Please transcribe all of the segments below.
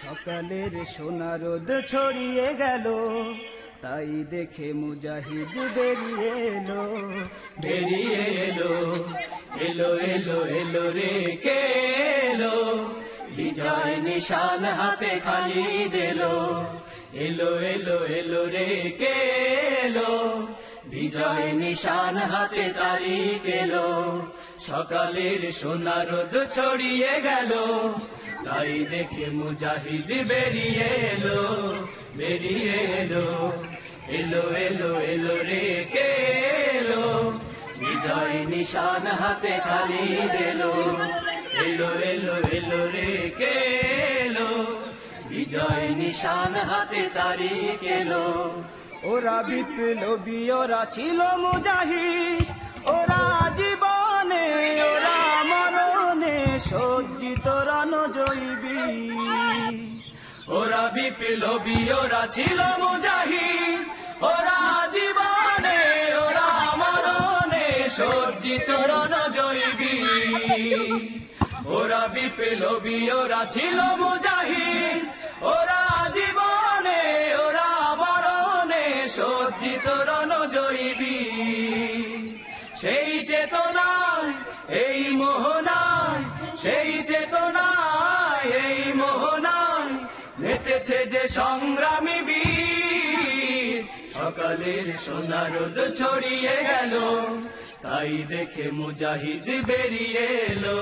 সকালের সোনা রোদ ছড়িয়ে গেল, তাই দেখে মুজাহিদ বেরিয়ে এলো, বেরিয়ে এলো, এলো এলো এলো রে কে এলো, বিজয় নিশান হাতে খালি দিলো, এলো এলো এলো রে কে এলো, বিজয় নিশান হাতে তারিখ এলো। সকালের সোনা রোদ ছড়িয়ে গেল, তাই দেখে মুজাহিদ বেরিয়ে এলো, বেরিয়ে এলো, এলো এলো এলো রে কে এলো, বিজয় নিশান হাতে খালি দিলো, এলো এলো এলো রে কে এলো, বিজয় নিশান হাতে তারিখ এলো। ওরা বিপ্লবী, ওরা ছিল মুজাহিদ, ওরা জীবনে ওরা মরণে সজ্জিত রণজয়ী। ওরা বিপ্লবী, ওরা ছিল মুজাহিদ, ওরা জীবনে ওরা মরণে সজ্জিত রণজয়ী। ওরা বিপ্লবী, ওরা ছিল মুজাহিদ, ওরা জীবনে ওরা মরণে সজ্জিত রণজয়ী। সেই চেতনায় এই মোহনায়, সেই চেতনায় এই মোহনায় মেতেছে যে সংগ্রামী বীর। সকালের সোনা রোদ ছড়িয়ে গেল, তাই দেখে মুজাহিদ বেরিয়ে এলো,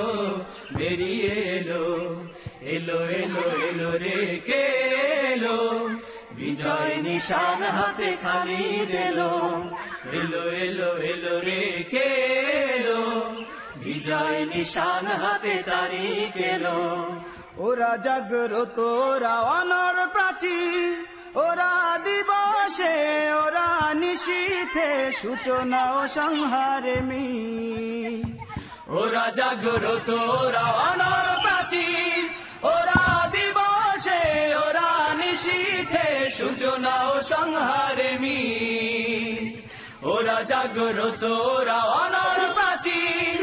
বেরিয়ে এলো, এলো এলো এলো রে কে এলো, বিজয় নিশান হাতে খালি দিলো, এলো এলো এলো রে কে এলো, বিজয় নিশান হাতে তারিখ এলো। ওরা জাগ্রত, ওরা অনর প্রাচীর, ওরা দিবসে ওরা নিশীথে সূচনা ও সংহারে মিল। ওরা জাগ্রত, ওরা অনর প্রাচীর, ওরা দিবসে ওরা নিশীথে সূচনা ও সংহারে মিল। ওরা জাগ্রত, ওরা অনর প্রাচীর,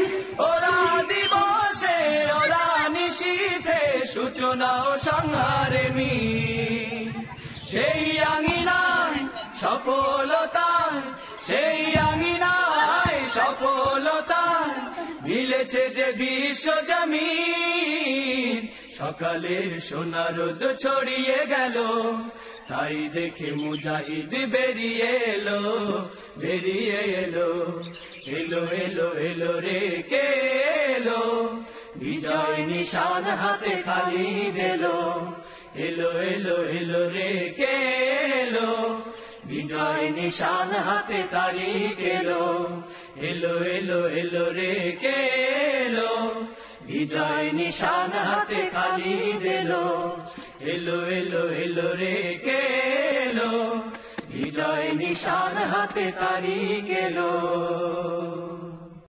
ওরা দিবসে ওরা নিশীথে সূচনা ও সংহারে মিল। সেই আঙিনায় সফলতায়, সেই আঙিনায় সফলতায় মিলেছে যে বিশ্ব জমিন। সকালের সোনা রোদ ছড়িয়ে গেল, তাই দেখে মুজাহিদ বেরিয়ে এলো, বেরিয়ে এলো, এলো এলো এলো রে কে এলো, বিজয় নিশান হাতে খালি দিলো, এলো এলো এলো রে কে এলো, বিজয় নিশান হাতে তারিখ এলো, এলো এলো এলো রে কে এলো, বিজয় নিশান হাতে খালি দিলো, এলো এলো এলো রে কে এলো, বিজয় নিশান হাতে তারিখ এলো।